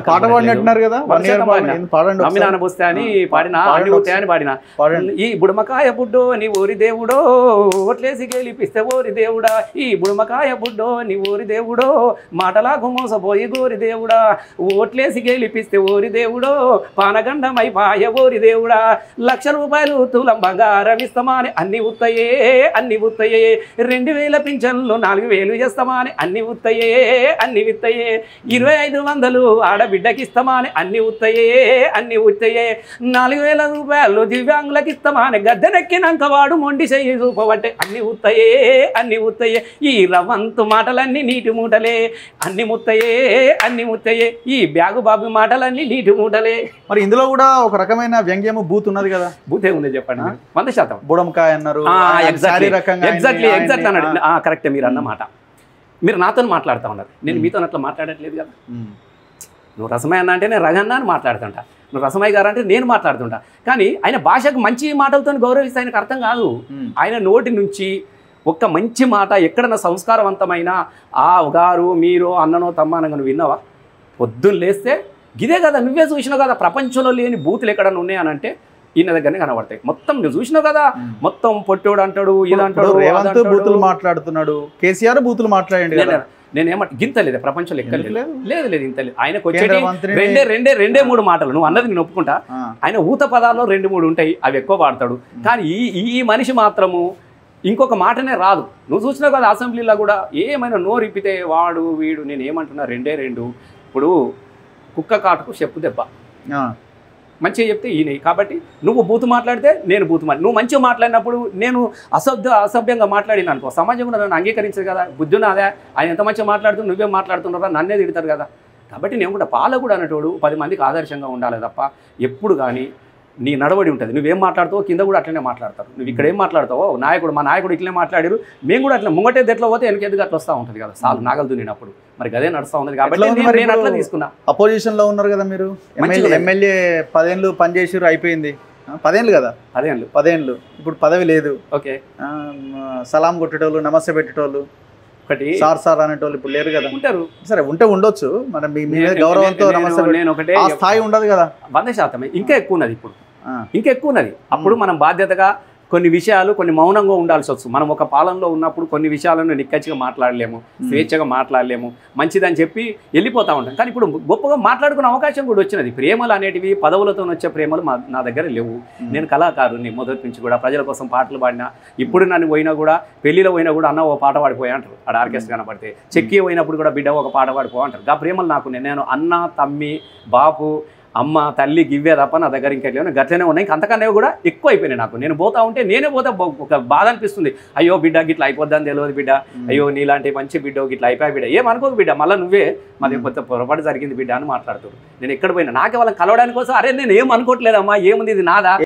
పాట పాడినట్టున్నారు కదా అమ్మి నాన్న పోస్తే అని పాడినా అన్ని పోతే అని పాడినా ఈ బుడమకాయ బుడ్డో నీ ఊరి దేవుడో ఓట్లేసి గెలిపిస్తే ఓరి దేవుడా ఈ బుడమకాయ బుడ్డో నీ ఊరి దేవుడో మాటలాగు మోసపోయి గోరి దేవుడా ఓట్లేసి గెలిపిస్తే ఓరి దేవుడో పానగండమై పాయ ఓరి దేవుడా లక్ష రూపాయలు తులం బంగారం ఇస్తామా అని అన్ని ఉత్తయే 2000 పింఛన్లు 4000 చేస్తామా అని అన్ని ఉత్తయే అన్ని విత్తయే 2500 ఆడబిడ్డకి ఇస్తామా అని అన్ని ఉత్తయే 4000 రూపాయలు దివ్యాంగులకి ఇస్తామా అని గద్దెనెక్కినాక వాడు మొండి చెయ్యి చూపబట్టే అన్ని ఉత్తయే ఈ రవంతు మాటలన్నీ నీటి మూటలే అన్ని ముత్తయే ఈ బ్యాగు బాబు మాటలన్నీ నీటి మూటలే. మరి ఇందులో కూడా ఒక రకమైన వ్యంగ్యము బూత్ ఉన్నది కదా? బూత్ ఏముంది చెప్పండి? 100% బుడంకాయ అన్నారు, ఎగ్జాక్ట్లీ అన్నాడు. కరెక్టే మీరు అన్నమాట. మీరు నాతో మాట్లాడుతూ ఉన్నారు, నేను మీతో అట్లా మాట్లాడట్లేదు కదా. నువ్వు రసమయ్య అన్న అంటే నేను రగన్న అని మాట్లాడుతుంటా, నువ్వు రసమయ్య గారు అంటే నేను మాట్లాడుతుంటా. కానీ ఆయన భాషకు మంచి మాటలతో గౌరవిస్తే ఆయనకు అర్థం కాదు. ఆయన నోటి నుంచి ఒక్క మంచి మాట ఎక్కడన్నా సంస్కారవంతమైన ఆ గారు మీరు అన్ననో తమ్మానగా నువ్వు విన్నావా? పొద్దున్న లేస్తే గిదే కదా, నువ్వే చూసినావు కదా ప్రపంచంలో లేని బూతులు ఎక్కడన్నా ఉన్నాయనంటే ఈయన దగ్గరనే కనబడతాయి. మొత్తం నువ్వు చూసినావు కదా, మొత్తం పొట్టోడు అంటాడు, ఇది అంటాడు, రేవంత్ బూతులు మాట్లాడుతున్నాడు, కేసీఆర్ బూతులు మాట్లాడండి. నేనేమంట గింతలేదు ప్రపంచంలో ఎక్కలేదు, లేదు ఇంత లేదు. ఆయనకు వచ్చేది రెండే 3 మాటలు. నువ్వు అన్నది నేను ఒప్పుకుంటా. ఆయన ఊత పదాల్లో 2-3 ఉంటాయి, అవి ఎక్కువ వాడతాడు. కానీ ఈ మనిషి మాత్రము ఇంకొక మాటనే రాదు. నువ్వు చూసినావు కదా అసెంబ్లీలో కూడా ఏమైనా నోరిప్పితే వాడు వీడు. నేను ఏమంటున్నా 2 ఇప్పుడు కుక్క కాటుకు చెప్పు దెబ్బ, మంచిగా చెప్తే ఈయన. కాబట్టి నువ్వు బూతు మాట్లాడితే నేను బూతు నువ్వు మంచిగా మాట్లాడినప్పుడు నేను అసభ్యంగా మాట్లాడిన అనుకో, సమాజం కూడా నన్ను అంగీకరించదు కదా. బుద్ధునాదా ఆయన ఎంత మంచిగా మాట్లాడుతూ నువ్వే మాట్లాడుతున్నారా, నన్నే తిడతారు కదా. కాబట్టి నేను కూడా పాలకుడు అనేటోడు 10 మందికి ఆదర్శంగా ఉండాలి తప్ప ఎప్పుడు కానీ నీ నడవడి ఉంటుంది. నువ్వేం మాట్లాడుతావో కింద కూడా అట్లనే మాట్లాడతారు. నువ్వు ఇక్కడ ఏం మాట్లాడతావో మా నాయకుడు ఇట్లనే మాట్లాడారు, మేము కూడా అట్లా ముంగటే ఎట్లా పోతే వెనకెందుకు అట్లా వస్తూ ఉంటుంది కదా. సాలు నాగలు దున్నినప్పుడు మరి అదే నడుస్తూ ఉంది. కాబట్టి నేను అట్లా తీసుకున్నా. అపోజిషన్ లో ఉన్నారు కదా మీరు, ఎమ్మెల్యే 10 ఏళ్ళు పనిచేసారు, అయిపోయింది. 10 ఏళ్ళు కదా, 10 ఏళ్ళు. ఇప్పుడు పదవి లేదు. ఓకే, సలాం కొట్టేటోళ్ళు, నమస్తే పెట్టేటోళ్ళు, ఒకటి సార్ అనేటోళ్ళు ఇప్పుడు లేరు కదా. ఉంటారు, సరే ఉంటే ఉండొచ్చు. మన మీ గౌరవంతో నేను ఒకటే స్థాయి ఉండదు కదా. 100% ఇంకా ఎక్కువ ఉన్నది. ఇప్పుడు ఇంకా ఎక్కువ ఉన్నది. అప్పుడు మనం బాధ్యతగా కొన్ని విషయాలు కొన్ని మౌనంగా ఉండాల్సి వస్తుంది. మనం ఒక పాలనలో ఉన్నప్పుడు కొన్ని విషయాలను నిక్కచ్చిగా మాట్లాడలేము, స్వేచ్ఛగా మాట్లాడలేము, మంచిదని చెప్పి వెళ్ళిపోతూ ఉంటాం. కానీ ఇప్పుడు గొప్పగా మాట్లాడుకునే అవకాశం కూడా వచ్చినది. ప్రేమలు అనేటివి పదవులతో వచ్చే ప్రేమలు నా దగ్గర లేవు. నేను కళాకారుని మొదటి నుంచి కూడా ప్రజల కోసం పాటలు పాడినా. ఇప్పుడు నన్ను పోయినా కూడా పెళ్లిలో పోయినా కూడా అన్న ఓ పాట పాడిపోయా అంటారు, ఆడ ఆర్కెస్ట్రా కనపడితే. చెక్కి పోయినప్పుడు కూడా బిడ్డ ఒక పాట పాడిపో అంటారు. ఆ ప్రేమలు నాకు నేను అన్న తమ్మి బాపు అమ్మ తల్లి గివ్వే తప్ప నా దగ్గర ఇంకెట్లేవు గట్లనే ఉన్నాయి. అంతకన్నా కూడా ఎక్కువ అయిపోయినాయి నాకు. నేను పోతా ఉంటే నేనే పోతే ఒక బాధ అనిపిస్తుంది. అయ్యో బిడ్డ గిట్లా అయిపోద్దని తెలియదు బిడ్డ, అయ్యో నీలాంటి మంచి బిడ్డ గిట్లా అయిపోయా బిడ్డ, ఏమనుకోదు బిడ్డ, మళ్ళీ నువ్వే మాది కొత్త పొరపాటు జరిగింది బిడ్డ అని మాట్లాడుతారు. నేను ఎక్కడ పోయినా నాకే వాళ్ళని కలవడానికి కోసం అరే నేను ఏం అనుకోవట్లేదమ్మా, ఏముంది ఇది నాదా.